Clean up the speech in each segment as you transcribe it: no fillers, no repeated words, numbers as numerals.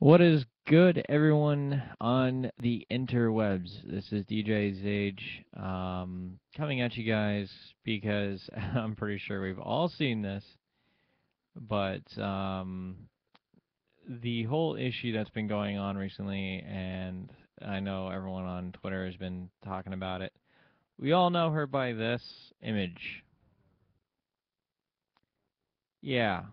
What is good, everyone on the interwebs? This is DJ Xage, coming at you guys because I'm pretty sure we've all seen this, but the whole issue that's been going on recently, and I know everyone on Twitter has been talking about it. We all know her by this image. Yeah,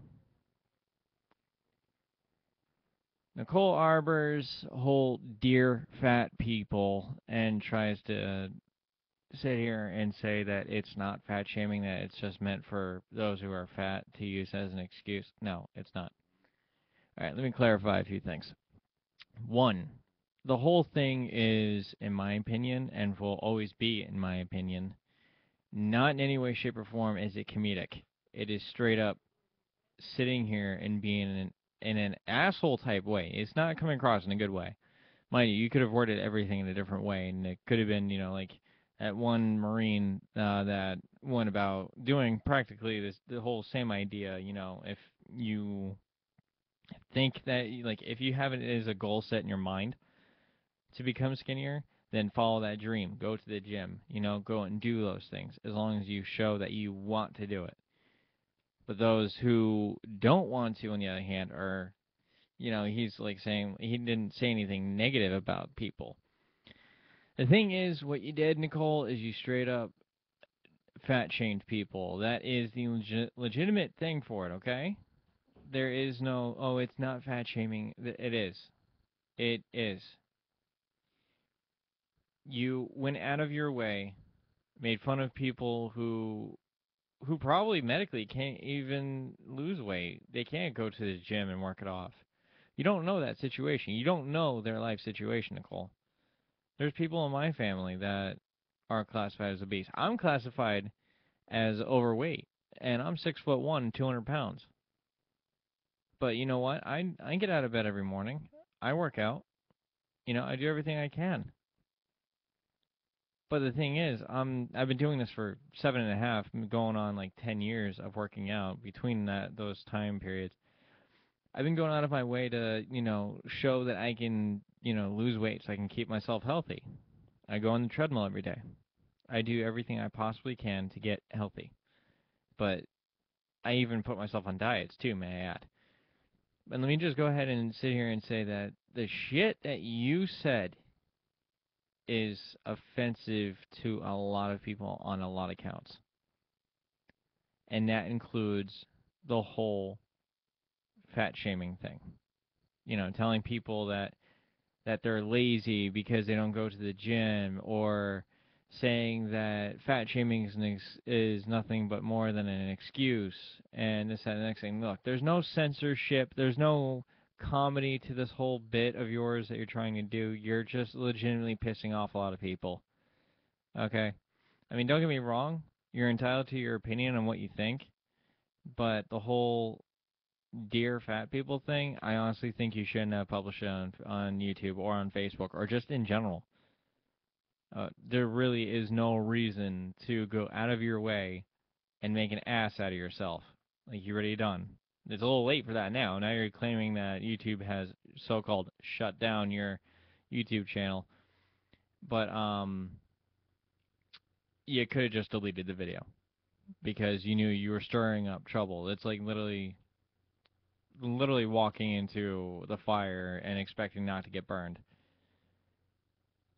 Nicole Arbour's whole dear fat people and tries to sit here and say that it's not fat shaming, that it's just meant for those who are fat to use as an excuse. No, it's not. All right, let me clarify a few things. One, the whole thing is, in my opinion, and will always be, in my opinion, not in any way, shape, or form is it comedic. It is straight up sitting here and being in an asshole type way. It's not coming across in a good way. Mind you, you could have worded everything in a different way, and it could have been, like that one Marine that went about doing practically the whole same idea. If you think that, like, if you have it as a goal set in your mind to become skinnier, then follow that dream. Go to the gym, go and do those things as long as you show that you want to do it. But those who don't want to, on the other hand, are, he's like saying he didn't say anything negative about people. The thing is, what you did, Nicole, is you straight up fat shamed people. That is the legitimate thing for it, okay? There is no, oh, it's not fat shaming. It is. It is. You went out of your way, made fun of people who probably medically can't even lose weight. They can't go to the gym and work it off. You don't know that situation. You don't know their life situation, Nicole. There's people in my family that are classified as obese. I'm classified as overweight, and I'm 6'1", 200 pounds. But you know what? I get out of bed every morning. I work out. I do everything I can. But the thing is, I've been doing this for 7.5, going on like 10 years of working out. Between those time periods, I've been going out of my way to show that I can lose weight so I can keep myself healthy. I go on the treadmill every day. I do everything I possibly can to get healthy. But I even put myself on diets too, may I add. And let me just go ahead and sit here and say that the shit that you said is offensive to a lot of people on a lot of counts. And that includes the whole fat shaming thing. Telling people that they're lazy because they don't go to the gym, or saying that fat shaming is nothing but more than an excuse, and this, that, and the next thing. Look, there's no censorship. There's no comedy to this whole bit of yours that you're trying to do. You're just legitimately pissing off a lot of people. Okay? I mean, don't get me wrong. You're entitled to your opinion on what you think, but the whole dear fat people thing, I honestly think you shouldn't have published it on YouTube or on Facebook or just in general. There really is no reason to go out of your way and make an ass out of yourself. Like, you already done. It's a little late for that now. Now you're claiming that YouTube has so-called shut down your YouTube channel. But you could have just deleted the video because you knew you were stirring up trouble. It's like literally walking into the fire and expecting not to get burned.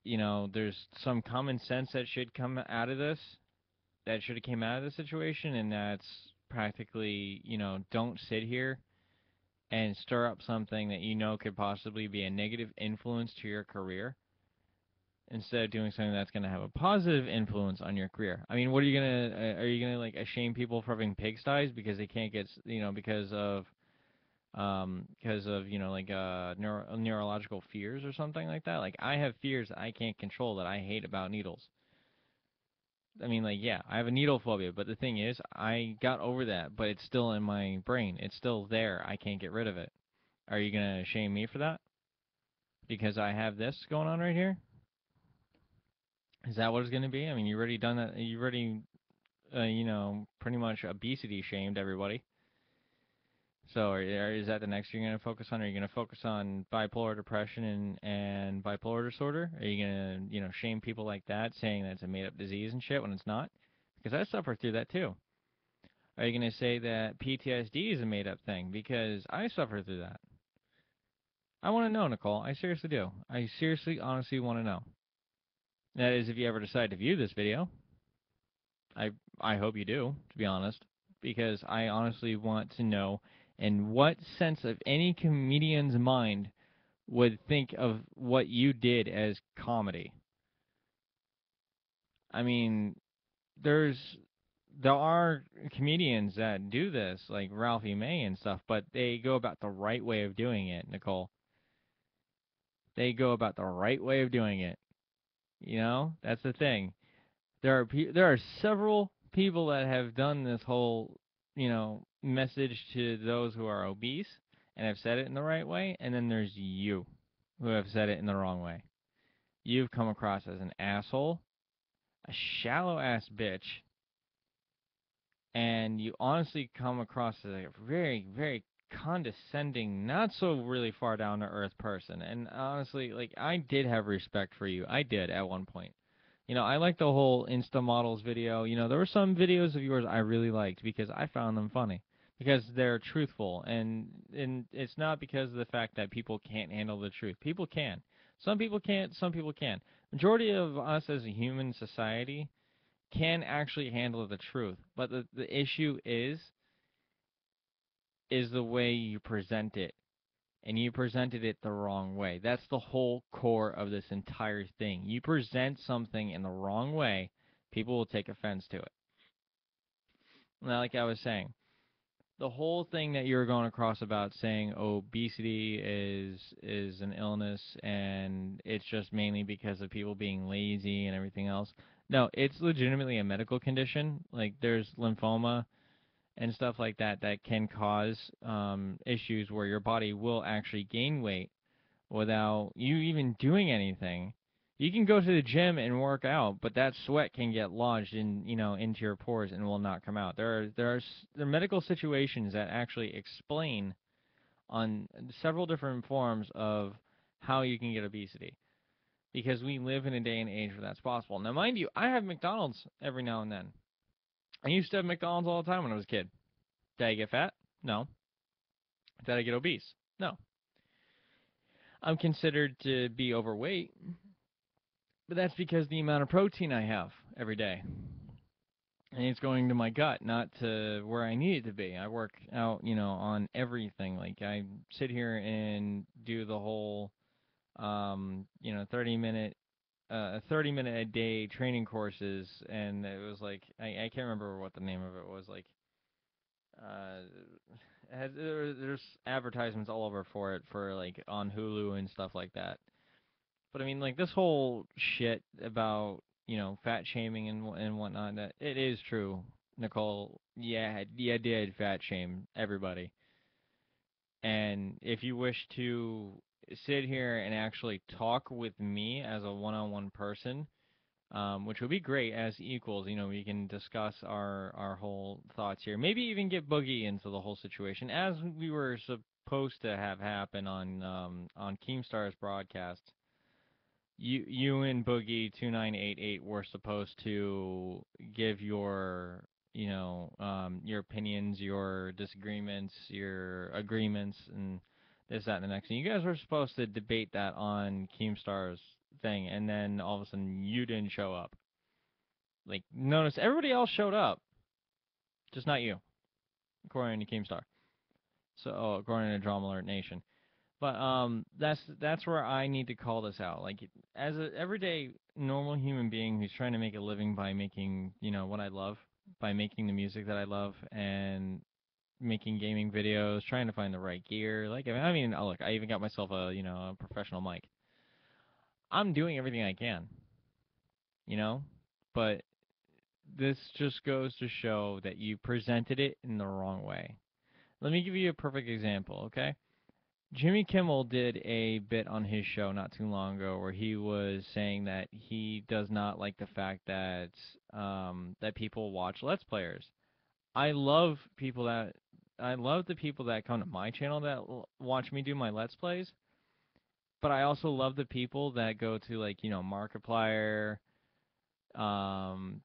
There's some common sense that should come out of this, that should have came out of the situation, and that's practically, don't sit here and stir up something that could possibly be a negative influence to your career, instead of doing something that's going to have a positive influence on your career. I mean, what are you going to, are you going to, like, shame people for having pigsties because they can't get, because of like neurological fears or something like that. Like, I have fears that I can't control that I hate about needles. I mean, like, yeah, I have a needle phobia, but the thing is, I got over that, but it's still in my brain. It's still there. I can't get rid of it. Are you gonna shame me for that because I have this going on right here? Is that what it's gonna be? I mean, you already done that. You already, pretty much obesity shamed everybody. So is that the next you're going to focus on? Are you going to focus on bipolar depression and bipolar disorder? Are you going to, shame people like that, saying that it's a made-up disease and shit when it's not? Because I suffer through that too. Are you going to say that PTSD is a made-up thing? Because I suffer through that. I want to know, Nicole. I seriously do. I seriously, honestly want to know. That is, if you ever decide to view this video. I hope you do, to be honest, because I honestly want to know in what sense of any comedian's mind would think of what you did as comedy. I mean, there are comedians that do this, like Ralphie May and stuff, but they go about the right way of doing it, Nicole. They go about the right way of doing it. That's the thing. There are several people that have done this whole, message to those who are obese and have said it in the right way, and then there's you who have said it in the wrong way. You've come across as an asshole, a shallow ass bitch, and you honestly come across as a very, very condescending, not so really far down to earth person. And honestly, like, I did have respect for you. I did at one point. I like the whole Insta models video. There were some videos of yours I really liked because I found them funny. Because they're truthful, and it's not because of the fact that people can't handle the truth. People can. Some people can't, some people can. Majority of us as a human society can actually handle the truth. But the issue is the way you present it. And you presented it the wrong way. That's the whole core of this entire thing. You present something in the wrong way, people will take offense to it. Now, like I was saying, the whole thing that you're going across about saying obesity is an illness and it's just mainly because of people being lazy and everything else. No, it's legitimately a medical condition. Like, there's lymphoma and stuff like that that can cause issues where your body will actually gain weight without you even doing anything. You can go to the gym and work out, but that sweat can get lodged into your pores and will not come out. There are medical situations that actually explain on several different forms of how you can get obesity, because we live in a day and age where that's possible. Now, mind you, I have McDonald's every now and then. I used to have McDonald's all the time when I was a kid. Did I get fat? No. Did I get obese? No. I'm considered to be overweight, but that's because the amount of protein I have every day. And it's going to my gut, not to where I need it to be. I work out, on everything. Like, I sit here and do the whole, 30-minute, 30-minute a day training courses, and it was like, I can't remember what the name of it was. Like, there's advertisements all over for it, for like on Hulu and stuff like that. But I mean, like, this whole shit about, fat shaming and whatnot, that it is true, Nicole. Yeah, did fat shame everybody. And if you wish to sit here and actually talk with me as a one-on-one person, which would be great as equals, we can discuss our whole thoughts here. Maybe even get Boogie into the whole situation, as we were supposed to have happen on Keemstar's broadcast. You and Boogie 2988 were supposed to give your opinions, your disagreements, your agreements, and this, that, and the next thing. You guys were supposed to debate that on Keemstar's thing, and then all of a sudden you didn't show up. Like, notice everybody else showed up, just not you, according to Keemstar. So, according to Drama Alert Nation. But that's where I need to call this out. Like, as an everyday normal human being who's trying to make a living by making, what I love, by making the music that I love, and making gaming videos, trying to find the right gear. Like, look, I even got myself a professional mic. I'm doing everything I can, but this just goes to show that you presented it in the wrong way. Let me give you a perfect example, okay? Jimmy Kimmel did a bit on his show not too long ago where he was saying that he does not like the fact that that people watch Let's Players. I love people that I love the people that come to my channel that watch me do my Let's Plays, but I also love the people that go to, like, Markiplier, um,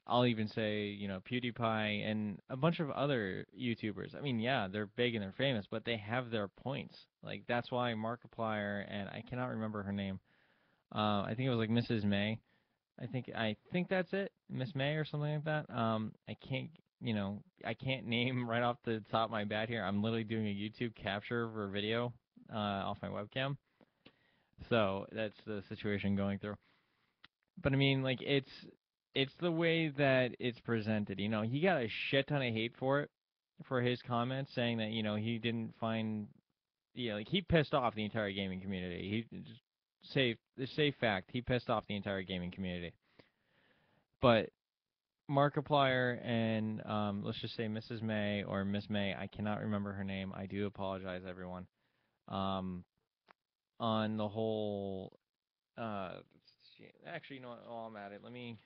I'll even say, PewDiePie and a bunch of other YouTubers. I mean, yeah, they're big and they're famous, but they have their points. Like, that's why Markiplier and I cannot remember her name. I think it was like Mrs. May. I think that's it, Miss May or something like that. I can't name right off the top of my bat here. I'm literally doing a YouTube capture for a video off my webcam, so that's the situation going through. But I mean, like, it's the way that it's presented. He got a shit ton of hate for it, for his comments saying that he didn't find, yeah, like, he pissed off the entire gaming community. He just safe fact, he pissed off the entire gaming community. But Markiplier and let's just say Mrs. May or Miss May, I cannot remember her name. I do apologize, everyone. Um, on the whole, uh, actually, you know what? While I'm at it, let me.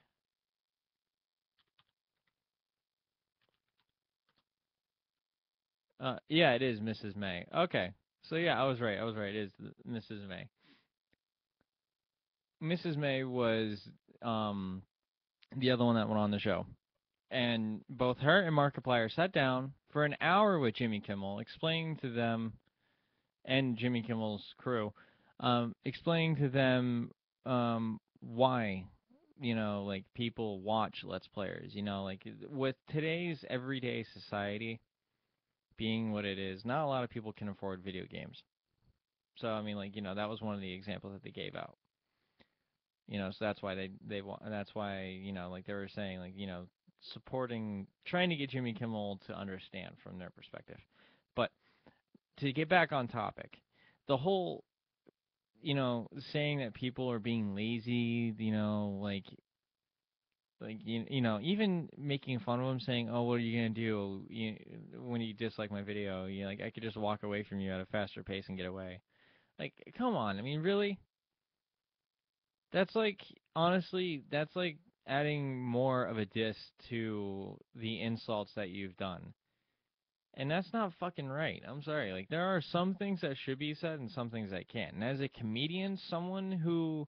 Yeah, it is Mrs. May. Okay, so yeah, I was right. I was right. It is Mrs. May. Mrs. May was the other one that went on the show, and both her and Markiplier sat down for an hour with Jimmy Kimmel, explaining to them and Jimmy Kimmel's crew, explaining to them why, like, people watch Let's Players. Like, with today's everyday society being what it is, not a lot of people can afford video games. So I mean, like, that was one of the examples that they gave out. So that's why they want. That's why, like, they were saying, like, supporting, trying to get Jimmy Kimmel to understand from their perspective. But to get back on topic, the whole, saying that people are being lazy, even making fun of him, saying, "Oh, what are you gonna do when you dislike my video? Like, I could just walk away from you at a faster pace and get away." Like, come on. I mean, really? That's like, honestly, that's like adding more of a diss to the insults that you've done. And that's not fucking right. I'm sorry. Like, there are some things that should be said and some things that can't. And as a comedian, someone who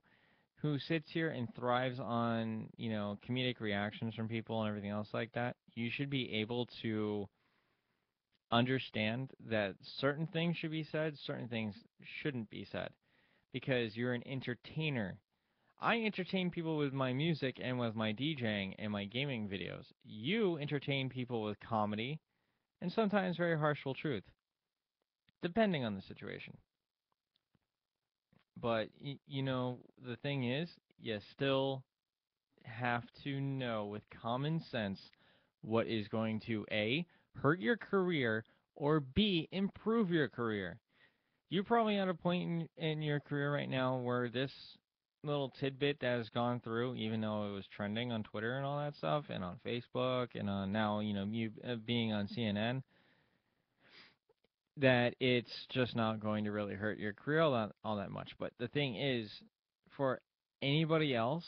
sits here and thrives on, comedic reactions from people and everything else like that, you should be able to understand that certain things should be said, certain things shouldn't be said, because you're an entertainer. I entertain people with my music and with my DJing and my gaming videos. You entertain people with comedy and sometimes very harshful truth, depending on the situation. But, the thing is, you still have to know with common sense what is going to A, hurt your career, or B, improve your career. You're probably at a point in your career right now where this little tidbit that has gone through, even though it was trending on Twitter and all that stuff, and on Facebook, and on now, you being on CNN, that it's just not going to really hurt your career all that much. But the thing is, for anybody else,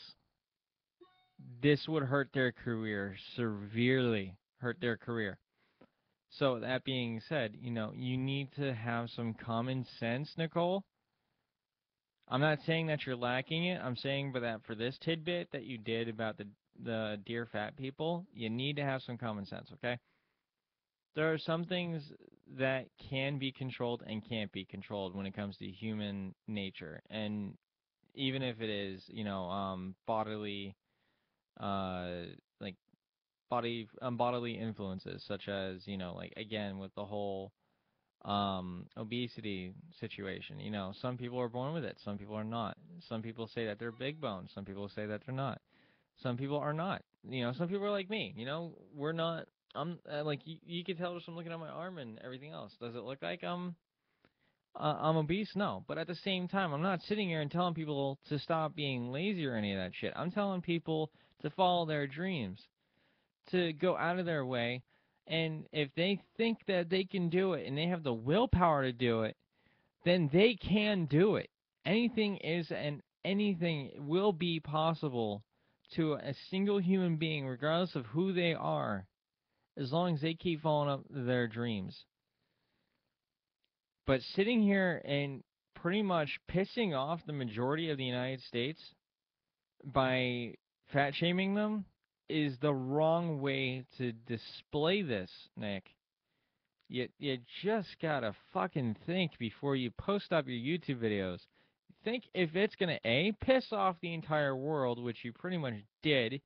this would hurt their career, severely hurt their career. So that being said, you need to have some common sense, Nicole. I'm not saying that you're lacking it. I'm saying but that for this tidbit that you did about the dear fat people, you need to have some common sense, okay? There are some things that can be controlled and can't be controlled when it comes to human nature. And even if it is, bodily, like, bodily influences, such as, like, again, with the whole obesity situation. Some people are born with it, some people are not. Some people say that they're big boned, some people say that they're not. Some people are not. Some people are like me. We're not. I'm like, you can tell just from looking at my arm and everything else. Does it look like I'm obese? No. But at the same time, I'm not sitting here and telling people to stop being lazy or any of that shit. I'm telling people to follow their dreams, to go out of their way, and if they think that they can do it and they have the willpower to do it, then they can do it. Anything is and anything will be possible to a single human being, regardless of who they are. as long as they keep following up their dreams. But sitting here and pretty much pissing off the majority of the United States by fat shaming them is the wrong way to display this, Nick. You just gotta fucking think before you post up your YouTube videos. Think if it's gonna A, piss off the entire world, which you pretty much did,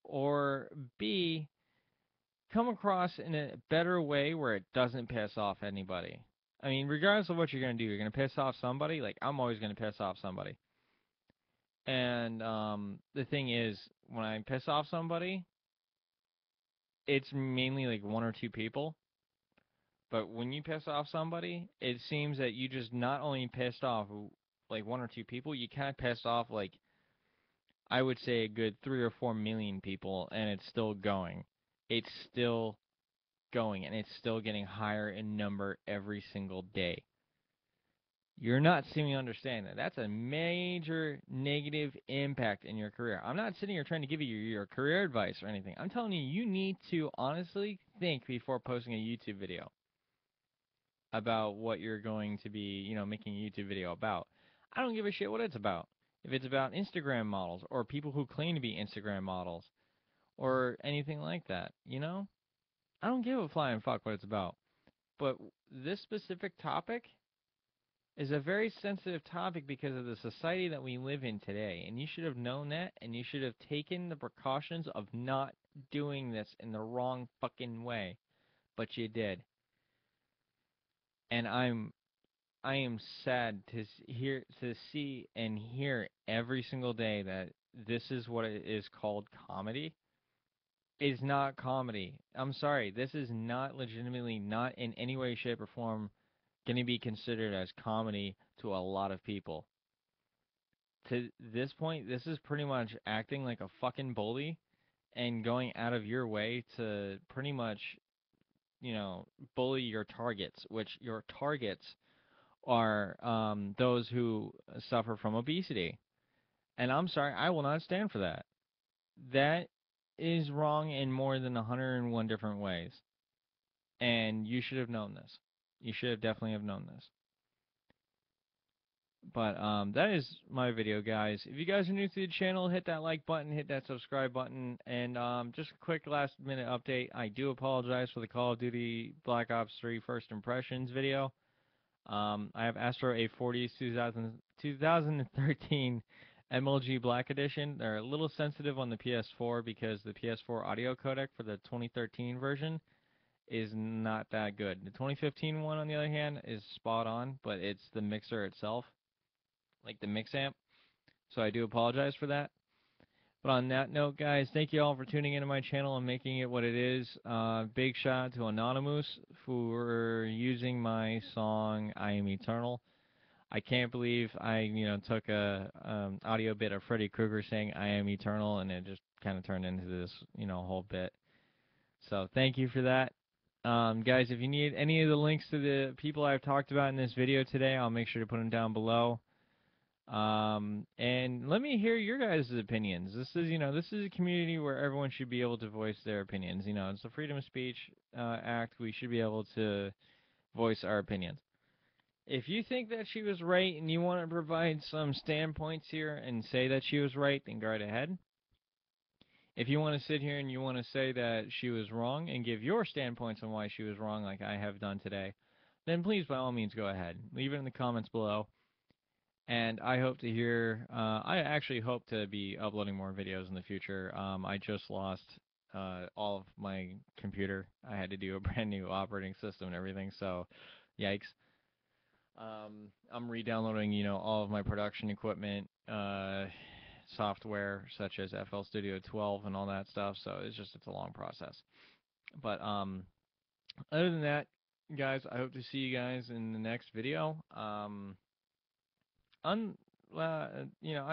or B, come across in a better way where it doesn't piss off anybody. I mean, regardless of what you're gonna do, you're gonna piss off somebody. Like, I'm always gonna piss off somebody. And the thing is, when I piss off somebody, it's mainly like one or two people. But when you piss off somebody, it seems that you just not only pissed off like one or two people, you kind of pissed off like, I would say, a good 3 or 4 million people, and it's still going. It's still going, and it's still getting higher in number every single day. You're not seeming to understand that. That's a major negative impact in your career. I'm not sitting here trying to give you your career advice or anything. I'm telling you, you need to honestly think before posting a YouTube video about what you're going to be, making a YouTube video about. I don't give a shit what it's about. If it's about Instagram models or people who claim to be Instagram models or anything like that, I don't give a flying fuck what it's about. But this specific topic is a very sensitive topic because of the society that we live in today. And you should have known that, and you should have taken the precautions of not doing this in the wrong fucking way. But you did. And I am sad to see and hear every single day that this is what it is called comedy. It's not comedy. I'm sorry. This is not legitimately, not in any way, shape, or form going to be considered as comedy to a lot of people. To this point, this is pretty much acting like a fucking bully and going out of your way to pretty much, bully your targets, which your targets are those who suffer from obesity. And I'm sorry, I will not stand for that. That is wrong in more than 101 different ways. And you should have known this. You should have definitely have known this. But that is my video, guys. If you guys are new to the channel, hit that like button, hit that subscribe button, and just a quick last minute update. I do apologize for the Call of Duty Black Ops 3 First Impressions video. I have Astro A40's 2013 MLG Black Edition. They're a little sensitive on the PS4 because the PS4 audio codec for the 2013 version is not that good. The 2015 one, on the other hand, is spot on, but it's the mixer itself, like the mix amp. So I do apologize for that. But on that note, guys, thank you all for tuning into my channel and making it what it is. Big shout out to Anonymous for using my song "I Am Eternal." I can't believe I, took a audio bit of Freddy Krueger saying "I am eternal," and it just kind of turned into this, whole bit. So thank you for that. Guys, if you need any of the links to the people I've talked about in this video today, I'll make sure to put them down below. And let me hear your guys' opinions. This is a community where everyone should be able to voice their opinions. It's the Freedom of Speech Act. We should be able to voice our opinions. If you think that she was right and you want to provide some standpoints here and say that she was right, then go right ahead. If you want to sit here and you want to say that she was wrong and give your standpoints on why she was wrong like I have done today, then please, by all means, go ahead. Leave it in the comments below. And I hope to hear, I actually hope to be uploading more videos in the future. I just lost all of my computer. I had to do a brand new operating system and everything, so yikes. I'm re-downloading, all of my production equipment, software such as FL Studio 12 and all that stuff, so it's a long process. But other than that, guys, I hope to see you guys in the next video. I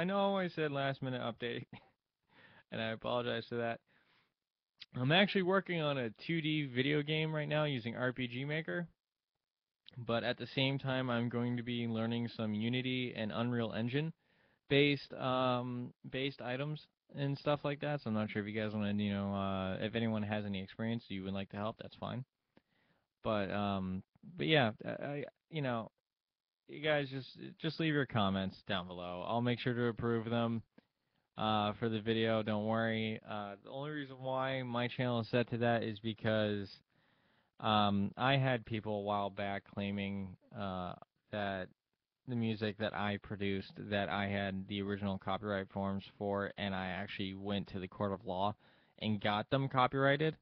know I said last minute update, and I apologize for that. I'm actually working on a 2D video game right now using RPG Maker, but at the same time, I'm going to be learning some Unity and Unreal Engine based items and stuff like that. So I'm not sure if you guys want to, if anyone has any experience you would like to help, that's fine. But yeah, you guys just leave your comments down below. I'll make sure to approve them for the video. Don't worry. The only reason why my channel is set to that is because I had people a while back claiming that the music that I produced, that I had the original copyright forms for, and I actually went to the court of law and got them copyrighted.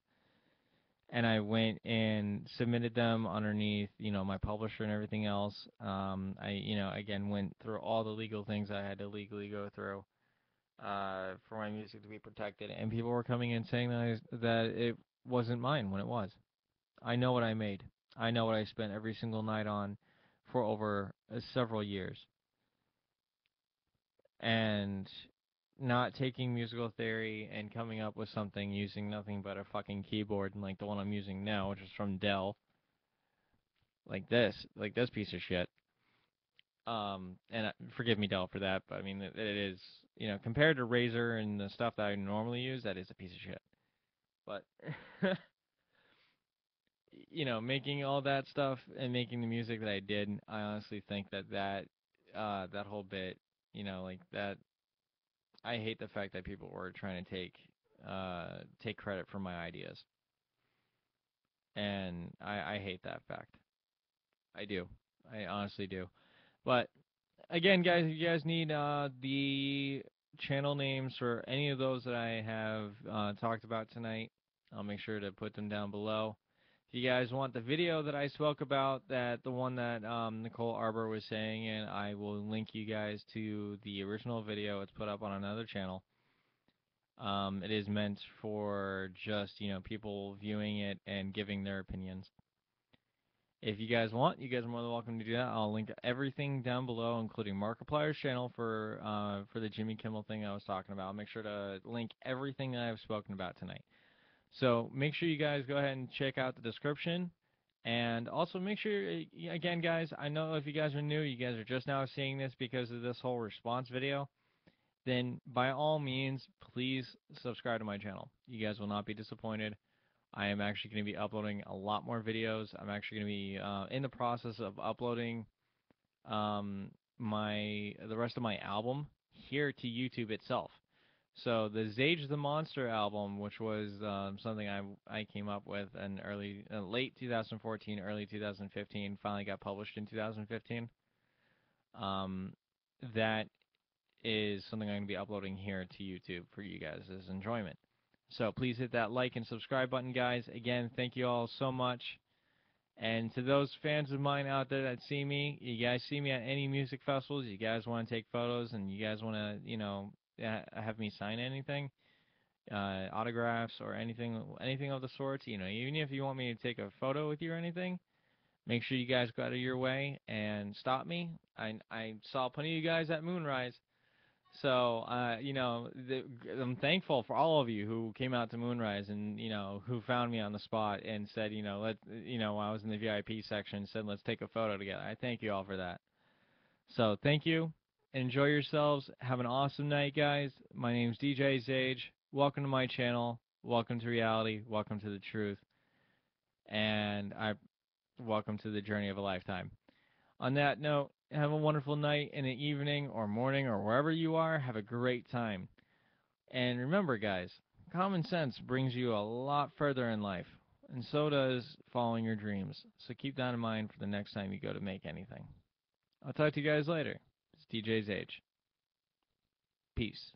And I went and submitted them underneath, my publisher and everything else. Again, went through all the legal things I had to legally go through for my music to be protected. And people were coming in saying that it wasn't mine when it was. I know what I made. I know what I spent every single night on for over several years. And not taking musical theory and coming up with something using nothing but a fucking keyboard, and like the one I'm using now, which is from Dell, like this piece of shit. And forgive me, Dell, for that, but I mean, it is, compared to Razer and the stuff that I normally use, that is a piece of shit. But, making all that stuff and making the music that I did, I honestly think that whole bit, like that, I hate the fact that people were trying to take credit for my ideas. And I hate that fact. I do. I honestly do. But again, guys, if you guys need the channel names for any of those that I have talked about tonight, I'll make sure to put them down below. If you guys want the video that I spoke about, the one that Nicole Arbour was saying, and I will link you guys to the original video. It's put up on another channel. It is meant for just, people viewing it and giving their opinions. If you guys want, you guys are more than welcome to do that. I'll link everything down below, including Markiplier's channel for the Jimmy Kimmel thing I was talking about. I'll make sure to link everything that I've spoken about tonight. So make sure you guys go ahead and check out the description. And also make sure, again, guys, I know if you guys are new, you guys are just now seeing this because of this whole response video, then by all means, please subscribe to my channel. You guys will not be disappointed. I am actually going to be uploading a lot more videos. I'm actually going to be in the process of uploading the rest of my album here to YouTube itself. So the Xage the Monster album, which was something I came up with in late 2014, early 2015, finally got published in 2015. That is something I'm going to be uploading here to YouTube for you guys' enjoyment. So please hit that like and subscribe button, guys. Again, thank you all so much. And to those fans of mine out there that see me, you guys see me at any music festivals, you guys want to take photos and you guys want to, have me sign anything, autographs or anything of the sorts, even if you want me to take a photo with you or anything, make sure you guys go out of your way and stop me. I saw plenty of you guys at Moonrise. So, I'm thankful for all of you who came out to Moonrise and, who found me on the spot and said, while I was in the VIP section, said, let's take a photo together. I thank you all for that. So, thank you. Enjoy yourselves. Have an awesome night, guys. My name's DJ Xage. Welcome to my channel. Welcome to reality. Welcome to the truth. And welcome to the journey of a lifetime. On that note, have a wonderful night and an evening or morning or wherever you are. Have a great time. And remember, guys, common sense brings you a lot further in life, and so does following your dreams. So keep that in mind for the next time you go to make anything. I'll talk to you guys later. It's DJ Xage. Peace.